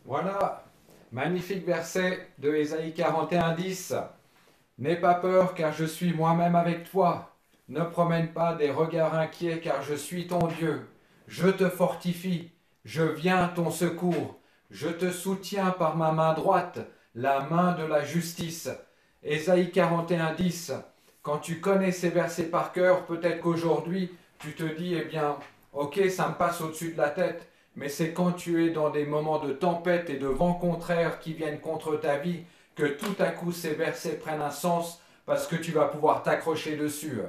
Voilà, magnifique verset de Ésaïe 41, 10. N'aie pas peur, car je suis moi-même avec toi. Ne promène pas des regards inquiets, car je suis ton Dieu. Je te fortifie, je viens à ton secours. Je te soutiens par ma main droite, la main de la justice. Ésaïe 41, 10. Quand tu connais ces versets par cœur, peut-être qu'aujourd'hui, tu te dis, eh bien, ok, ça me passe au-dessus de la tête, mais c'est quand tu es dans des moments de tempête et de vents contraires qui viennent contre ta vie que tout à coup ces versets prennent un sens parce que tu vas pouvoir t'accrocher dessus.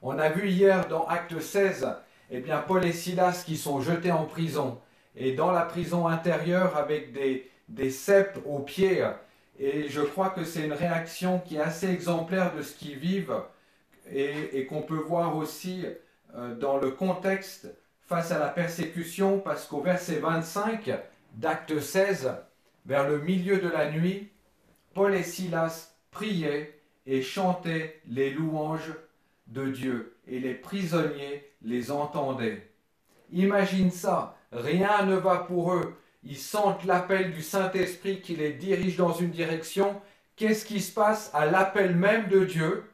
On a vu hier dans Acte 16, eh bien, Paul et Silas qui sont jetés en prison et dans la prison intérieure avec des ceps aux pieds. Et je crois que c'est une réaction qui est assez exemplaire de ce qu'ils vivent et qu'on peut voir aussi dans le contexte face à la persécution, parce qu'au verset 25 d'Acte 16, vers le milieu de la nuit, Paul et Silas priaient et chantaient les louanges de Dieu, et les prisonniers les entendaient. Imagine ça, rien ne va pour eux. Ils sentent l'appel du Saint-Esprit qui les dirige dans une direction. Qu'est-ce qui se passe à l'appel même de Dieu?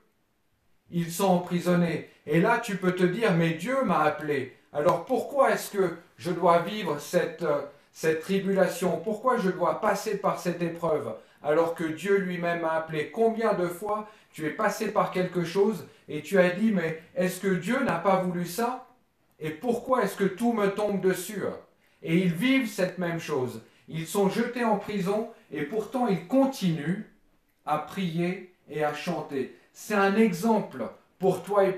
Ils sont emprisonnés. Et là, tu peux te dire, mais Dieu m'a appelé. Alors pourquoi est-ce que je dois vivre cette tribulation? Pourquoi je dois passer par cette épreuve alors que Dieu lui-même m'a appelé? Combien de fois tu es passé par quelque chose et tu as dit, mais est-ce que Dieu n'a pas voulu ça? Et pourquoi est-ce que tout me tombe dessus? Et ils vivent cette même chose. Ils sont jetés en prison et pourtant ils continuent à prier et à chanter. C'est un exemple pour toi et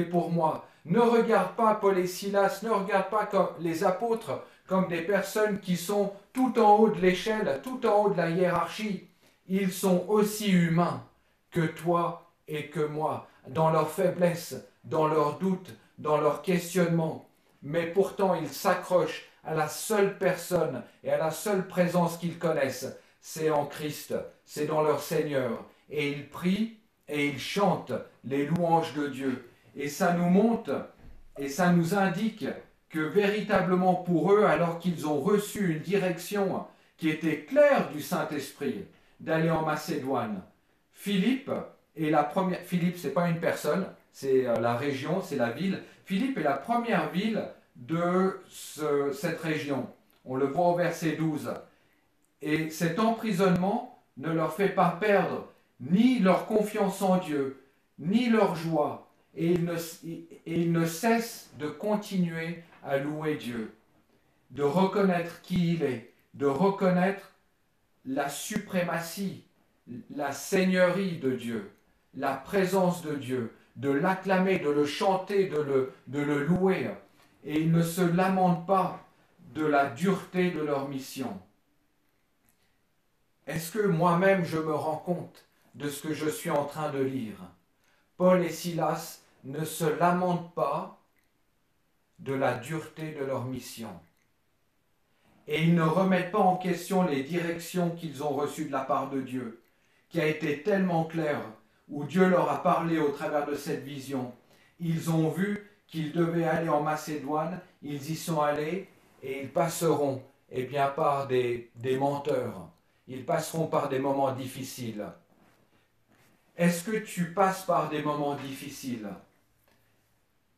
pour moi. Ne regarde pas Paul et Silas, ne regarde pas comme les apôtres comme des personnes qui sont tout en haut de l'échelle, tout en haut de la hiérarchie. Ils sont aussi humains que toi et que moi, dans leurs faiblesses, dans leurs doutes, dans leurs questionnements. Mais pourtant, ils s'accrochent à la seule personne et à la seule présence qu'ils connaissent. C'est en Christ, c'est dans leur Seigneur. Et ils prient et ils chantent les louanges de Dieu. Et ça nous montre et ça nous indique que véritablement pour eux, alors qu'ils ont reçu une direction qui était claire du Saint-Esprit, d'aller en Macédoine, Philippe est la première. Philippe, c'est pas une personne, c'est la région, c'est la ville. Philippe est la première ville de cette région. On le voit au verset 12. Et cet emprisonnement ne leur fait pas perdre ni leur confiance en Dieu, ni leur joie. Et ils ne cessent de continuer à louer Dieu, de reconnaître qui il est, de reconnaître la suprématie, la seigneurie de Dieu, la présence de Dieu, de l'acclamer, de le chanter, de le louer. Et ils ne se lamentent pas de la dureté de leur mission. Est-ce que moi-même je me rends compte de ce que je suis en train de lire? Paul et Silas ne se lamentent pas de la dureté de leur mission. Et ils ne remettent pas en question les directions qu'ils ont reçues de la part de Dieu, qui a été tellement claire, où Dieu leur a parlé au travers de cette vision. Ils ont vu qu'ils devaient aller en Macédoine, ils y sont allés, et ils passeront eh bien, par des menteurs. Ils passeront par des moments difficiles. Est-ce que tu passes par des moments difficiles?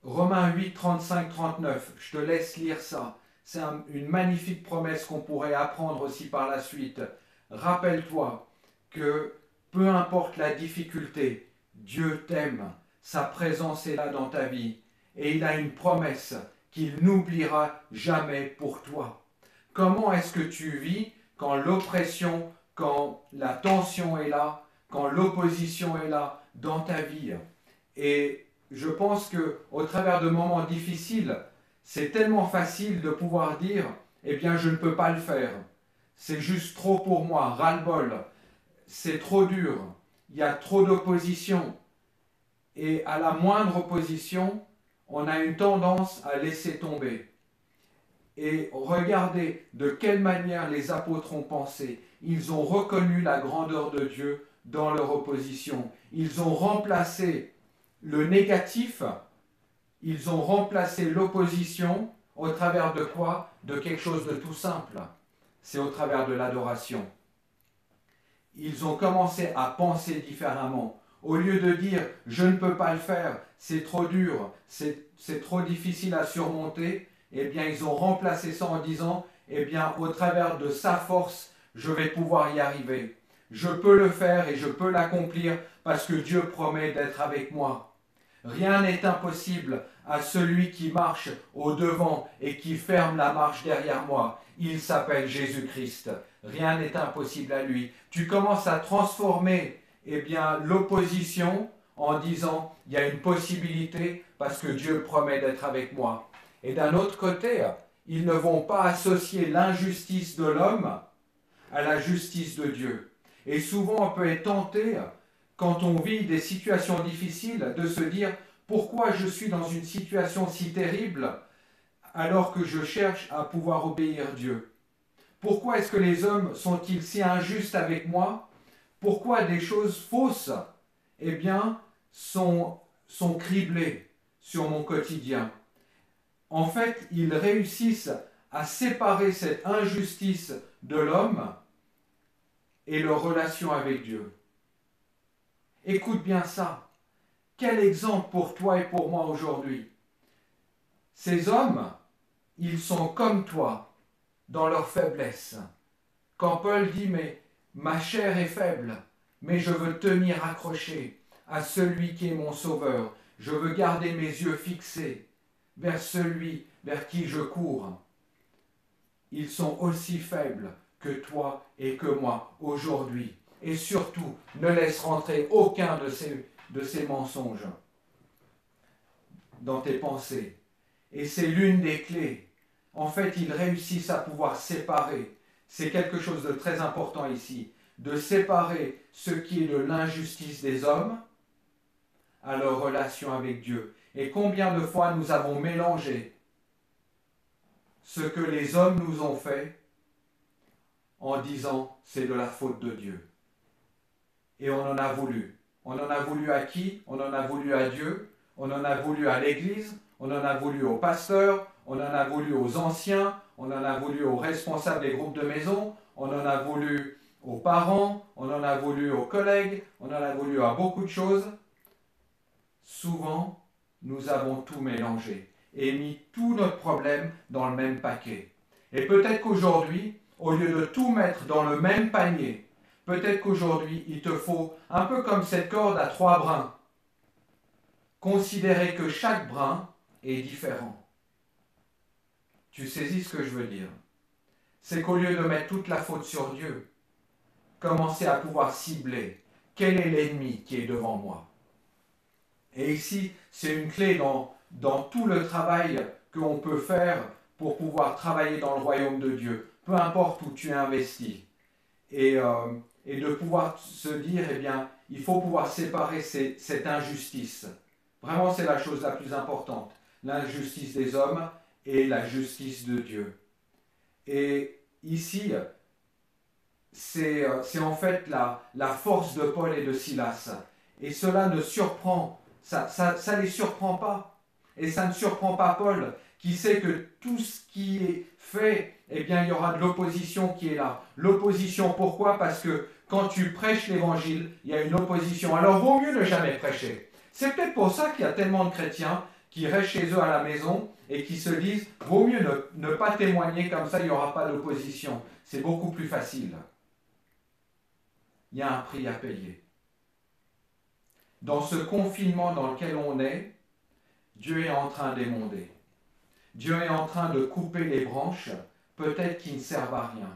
Romains 8, 35, 39, je te laisse lire ça. C'est une magnifique promesse qu'on pourrait apprendre aussi par la suite. Rappelle-toi que peu importe la difficulté, Dieu t'aime, sa présence est là dans ta vie et il a une promesse qu'il n'oubliera jamais pour toi. Comment est-ce que tu vis quand l'oppression, quand la tension est là, quand l'opposition est là dans ta vie? Et je pense qu'au travers de moments difficiles, c'est tellement facile de pouvoir dire « Eh bien, je ne peux pas le faire. C'est juste trop pour moi, ras-le-bol. C'est trop dur. Il y a trop d'opposition. » Et à la moindre opposition, on a une tendance à laisser tomber. Et regardez de quelle manière les apôtres ont pensé. Ils ont reconnu la grandeur de Dieu dans leur opposition. Ils ont remplacé le négatif, ils ont remplacé l'opposition au travers de quoi? De quelque chose de tout simple. c'est au travers de l'adoration. Ils ont commencé à penser différemment. Au lieu de dire « je ne peux pas le faire, c'est trop dur, c'est trop difficile à surmonter », eh bien ils ont remplacé ça en disant « eh bien au travers de sa force, je vais pouvoir y arriver. Je peux le faire et je peux l'accomplir parce que Dieu promet d'être avec moi. Rien n'est impossible à celui qui marche au devant et qui ferme la marche derrière moi. Il s'appelle Jésus-Christ. Rien n'est impossible à lui. » Tu commences à transformer l'opposition en disant « il y a une possibilité parce que Dieu promet d'être avec moi ». Et d'un autre côté, ils ne vont pas associer l'injustice de l'homme à la justice de Dieu. Et souvent on peut être tenté, quand on vit des situations difficiles, de se dire « pourquoi je suis dans une situation si terrible alors que je cherche à pouvoir obéir Dieu ? Pourquoi est-ce que les hommes sont-ils si injustes avec moi ? Pourquoi des choses fausses sont criblées sur mon quotidien ?» En fait, ils réussissent à séparer cette injustice de l'homme et leur relation avec Dieu. Écoute bien ça. Quel exemple pour toi et pour moi aujourd'hui. Ces hommes, ils sont comme toi dans leur faiblesse. Quand Paul dit « mais ma chair est faible, mais je veux tenir accroché à celui qui est mon sauveur. Je veux garder mes yeux fixés vers celui vers qui je cours. » Ils sont aussi faibles que toi et que moi aujourd'hui. Et surtout, ne laisse rentrer aucun de ces mensonges dans tes pensées. Et c'est l'une des clés. En fait, ils réussissent à pouvoir séparer. C'est quelque chose de très important ici. De séparer ce qui est de l'injustice des hommes à leur relation avec Dieu. Et combien de fois nous avons mélangé ce que les hommes nous ont fait en disant c'est de la faute de Dieu. Et on en a voulu. On en a voulu à qui? On en a voulu à Dieu, on en a voulu à l'Église, on en a voulu aux pasteurs, on en a voulu aux anciens, on en a voulu aux responsables des groupes de maison, on en a voulu aux parents, on en a voulu aux collègues, on en a voulu à beaucoup de choses. Souvent, nous avons tout mélangé et mis tout notre problème dans le même paquet. Et peut-être qu'aujourd'hui, au lieu de tout mettre dans le même panier, peut-être qu'aujourd'hui, il te faut, un peu comme cette corde à 3 brins, considérer que chaque brin est différent. Tu saisis ce que je veux dire? C'est qu'au lieu de mettre toute la faute sur Dieu, commencer à pouvoir cibler quel est l'ennemi qui est devant moi. Et ici, c'est une clé dans tout le travail qu'on peut faire pour pouvoir travailler dans le royaume de Dieu, peu importe où tu es investi. Et de pouvoir se dire, eh bien, il faut pouvoir séparer cette injustice. Vraiment, c'est la chose la plus importante. L'injustice des hommes et la justice de Dieu. Et ici, c'est en fait la force de Paul et de Silas. Et cela ne surprend, ça les surprend pas. Et ça ne surprend pas Paul, qui sait que tout ce qui est fait, eh bien, il y aura de l'opposition qui est là. L'opposition, pourquoi? Parce que quand tu prêches l'évangile, il y a une opposition. Alors, vaut mieux ne jamais prêcher. C'est peut-être pour ça qu'il y a tellement de chrétiens qui restent chez eux à la maison et qui se disent, vaut mieux ne pas témoigner, comme ça, il n'y aura pas d'opposition. C'est beaucoup plus facile. Il y a un prix à payer. Dans ce confinement dans lequel on est, Dieu est en train d'émonder. Dieu est en train de couper les branches, peut-être qui ne servent à rien.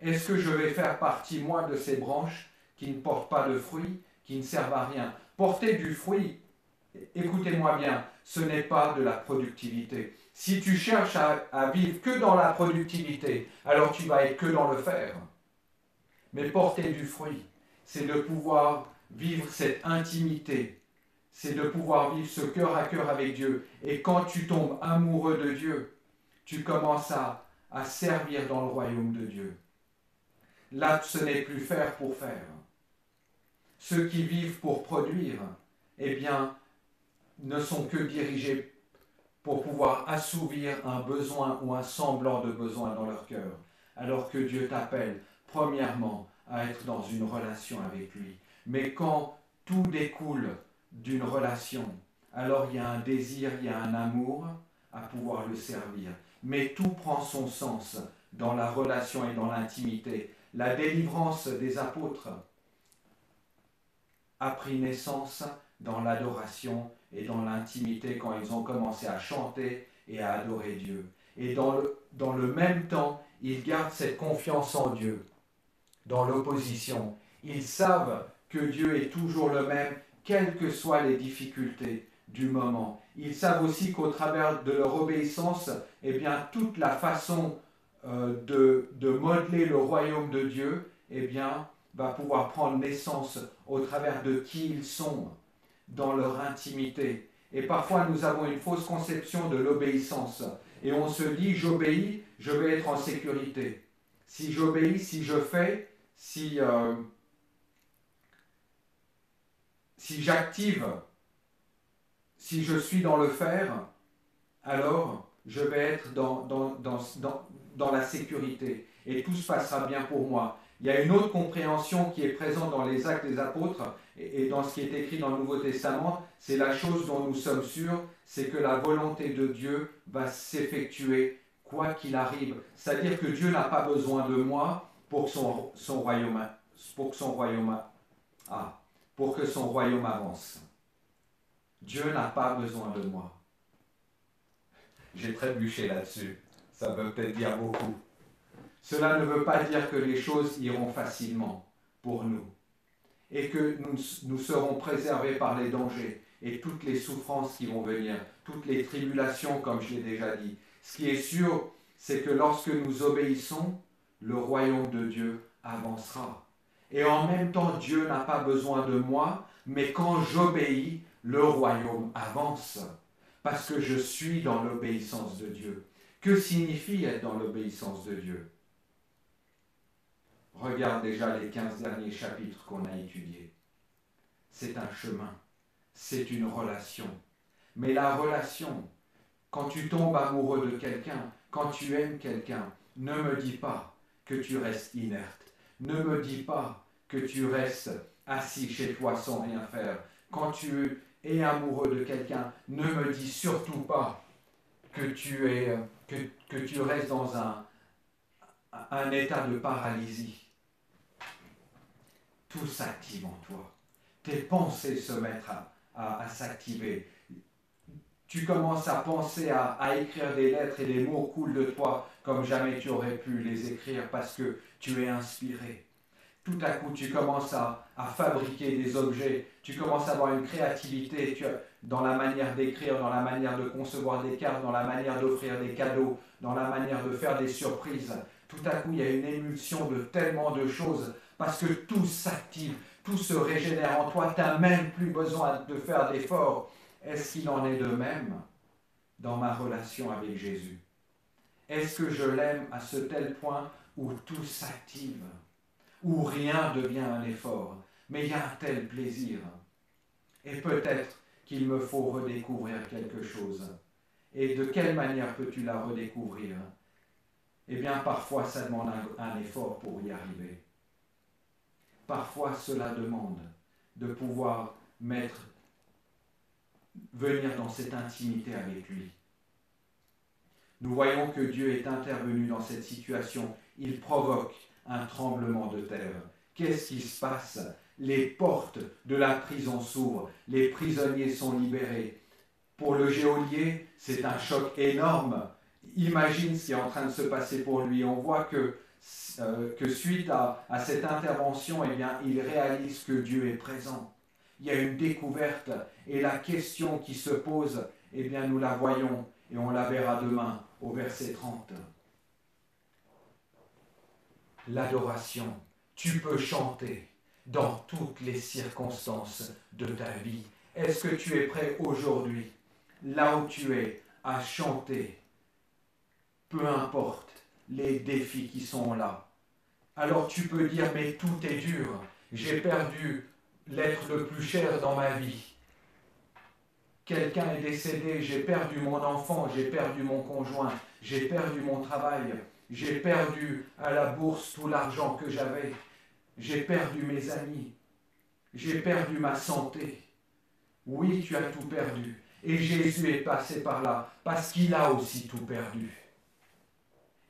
Est-ce que je vais faire partie, moi, de ces branches qui ne portent pas de fruits, qui ne servent à rien? Porter du fruit, écoutez-moi bien, ce n'est pas de la productivité. Si tu cherches à vivre que dans la productivité, alors tu vas être que dans le faire. Mais porter du fruit, c'est de pouvoir vivre cette intimité, c'est de pouvoir vivre ce cœur à cœur avec Dieu. Et quand tu tombes amoureux de Dieu, tu commences à servir dans le royaume de Dieu. Là, ce n'est plus faire pour faire. Ceux qui vivent pour produire, eh bien, ne sont que dirigés pour pouvoir assouvir un besoin ou un semblant de besoin dans leur cœur. alors que Dieu t'appelle, premièrement, à être dans une relation avec lui. Mais quand tout découle d'une relation, alors il y a un désir, il y a un amour à pouvoir le servir. Mais tout prend son sens dans la relation et dans l'intimité. La délivrance des apôtres a pris naissance dans l'adoration et dans l'intimité quand ils ont commencé à chanter et à adorer Dieu. Et dans le même temps, ils gardent cette confiance en Dieu. Dans l'opposition, ils savent que Dieu est toujours le même, quelles que soient les difficultés du moment. Ils savent aussi qu'au travers de leur obéissance, eh bien, toute la façon de modeler le royaume de Dieu, eh bien, va pouvoir prendre naissance au travers de qui ils sont, dans leur intimité. Et parfois, nous avons une fausse conception de l'obéissance. Et on se dit, j'obéis, je vais être en sécurité. Si j'obéis, si je fais, si j'active, si je suis dans le faire, alors je vais être dans la sécurité. Et tout se passera bien pour moi. Il y a une autre compréhension qui est présente dans les Actes des Apôtres et dans ce qui est écrit dans le Nouveau Testament. C'est la chose dont nous sommes sûrs, c'est que la volonté de Dieu va s'effectuer quoi qu'il arrive. C'est-à-dire que Dieu n'a pas besoin de moi pour que son royaume avance. Dieu n'a pas besoin de moi. J'ai trébuché là-dessus. Ça veut peut-être dire beaucoup. Cela ne veut pas dire que les choses iront facilement pour nous et que nous serons préservés par les dangers et toutes les souffrances qui vont venir, toutes les tribulations, comme je l'ai déjà dit. Ce qui est sûr, c'est que lorsque nous obéissons, le royaume de Dieu avancera. Et en même temps, Dieu n'a pas besoin de moi, mais quand j'obéis, le royaume avance, parce que je suis dans l'obéissance de Dieu. Que signifie être dans l'obéissance de Dieu ? Regarde déjà les 15 derniers chapitres qu'on a étudiés. C'est un chemin, c'est une relation. Mais la relation, quand tu tombes amoureux de quelqu'un, quand tu aimes quelqu'un, ne me dis pas que tu restes inerte. Ne me dis pas que tu restes assis chez toi sans rien faire. Quand tu es amoureux de quelqu'un, ne me dis surtout pas que tu restes dans un état de paralysie. Tout s'active en toi. Tes pensées se mettent à s'activer. Tu commences à penser à écrire des lettres et les mots coulent de toi comme jamais tu aurais pu les écrire parce que tu es inspiré. Tout à coup, tu commences à fabriquer des objets, tu commences à avoir une créativité dans la manière d'écrire, dans la manière de concevoir des cartes, dans la manière d'offrir des cadeaux, dans la manière de faire des surprises. Tout à coup, il y a une émulsion de tellement de choses parce que tout s'active, tout se régénère en toi, tu n'as même plus besoin de faire d'efforts. Est-ce qu'il en est de même dans ma relation avec Jésus? Est-ce que je l'aime à ce tel point où tout s'active, où rien devient un effort, mais il y a un tel plaisir? Et peut-être qu'il me faut redécouvrir quelque chose. Et de quelle manière peux-tu la redécouvrir? Eh bien, parfois, ça demande un effort pour y arriver. Parfois, cela demande de pouvoir venir dans cette intimité avec lui. Nous voyons que Dieu est intervenu dans cette situation. Il provoque un tremblement de terre. Qu'est-ce qui se passe? Les portes de la prison s'ouvrent. Les prisonniers sont libérés. Pour le geôlier, c'est un choc énorme. Imagine ce qui est en train de se passer pour lui. On voit que suite à cette intervention, eh bien, il réalise que Dieu est présent. Il y a une découverte et la question qui se pose, eh bien, nous la voyons et on la verra demain au verset 30. L'adoration, tu peux chanter dans toutes les circonstances de ta vie. Est-ce que tu es prêt aujourd'hui, là où tu es, à chanter, peu importe les défis qui sont là? Alors tu peux dire, mais tout est dur, j'ai perdu l'être le plus cher dans ma vie. Quelqu'un est décédé, j'ai perdu mon enfant, j'ai perdu mon conjoint, j'ai perdu mon travail, J'ai perdu à la bourse tout l'argent que j'avais. J'ai perdu mes amis. J'ai perdu ma santé. Oui, tu as tout perdu. Et Jésus est passé par là, parce qu'il a aussi tout perdu.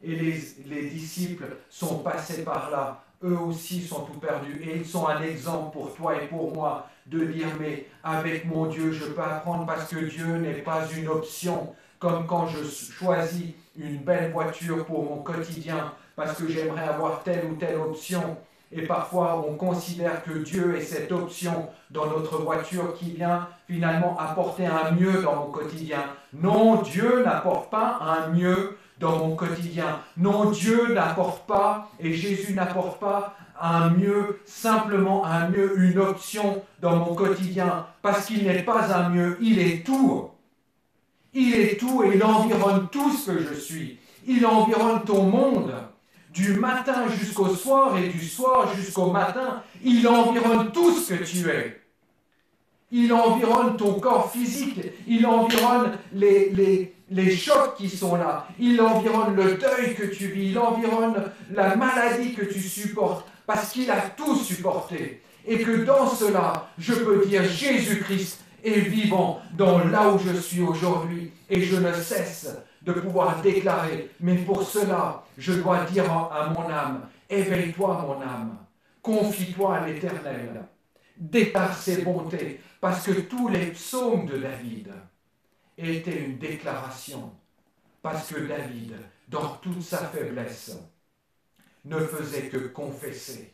Et les disciples sont passés par là, eux aussi sont tout perdus. Et ils sont un exemple pour toi et pour moi, de dire, mais avec mon Dieu, je peux apprendre parce que Dieu n'est pas une option. Comme quand je choisis une belle voiture pour mon quotidien, parce que j'aimerais avoir telle ou telle option. Et parfois, on considère que Dieu est cette option dans notre voiture qui vient finalement apporter un mieux dans mon quotidien. Non, Dieu n'apporte pas un mieux dans mon quotidien. Non, Dieu n'apporte pas, et Jésus n'apporte pas un mieux, simplement un mieux, une option dans mon quotidien, parce qu'il n'est pas un mieux, il est tout. Il est tout et il environne tout ce que je suis. Il environne ton monde. Du matin jusqu'au soir et du soir jusqu'au matin, il environne tout ce que tu es. Il environne ton corps physique, il environne les chocs qui sont là, il environne le deuil que tu vis, il environne la maladie que tu supportes, parce qu'il a tout supporté. Et que dans cela, je peux dire Jésus-Christ est vivant dans là où je suis aujourd'hui, et je ne cesse de pouvoir déclarer, mais pour cela, je dois dire à mon âme, éveille-toi mon âme, confie-toi à l'Éternel, déclare ses bontés, parce que tous les psaumes de David étaient une déclaration, parce que David, dans toute sa faiblesse, ne faisait que confesser.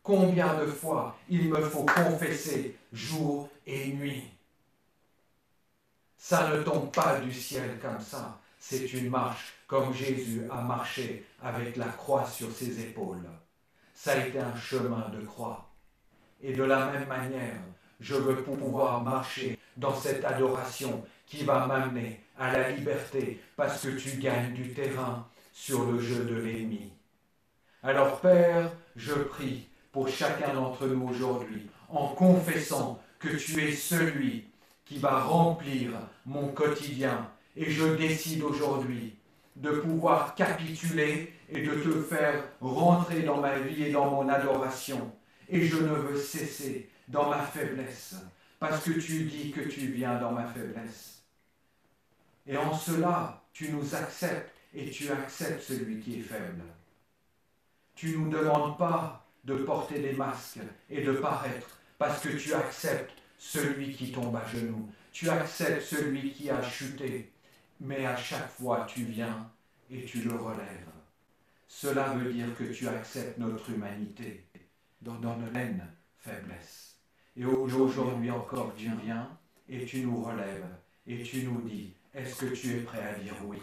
Combien de fois il me faut confesser jour et nuit? Ça ne tombe pas du ciel comme ça. C'est une marche comme Jésus a marché avec la croix sur ses épaules. Ça a été un chemin de croix. Et de la même manière, je veux pouvoir marcher dans cette adoration qui va m'amener à la liberté parce que tu gagnes du terrain sur le jeu de l'ennemi. Alors Père, je prie pour chacun d'entre nous aujourd'hui en confessant que tu es celui qui va remplir mon quotidien. Et je décide aujourd'hui de pouvoir capituler et de te faire rentrer dans ma vie et dans mon adoration. Et je ne veux cesser dans ma faiblesse, parce que tu dis que tu viens dans ma faiblesse. Et en cela, tu nous acceptes et tu acceptes celui qui est faible. Tu ne nous demandes pas de porter des masques et de paraître, parce que tu acceptes celui qui tombe à genoux. Tu acceptes celui qui a chuté, mais à chaque fois tu viens et tu le relèves. Cela veut dire que tu acceptes notre humanité dans notre pleine faiblesse. Et aujourd'hui encore tu viens et tu nous relèves et tu nous dis, est-ce que tu es prêt à dire oui?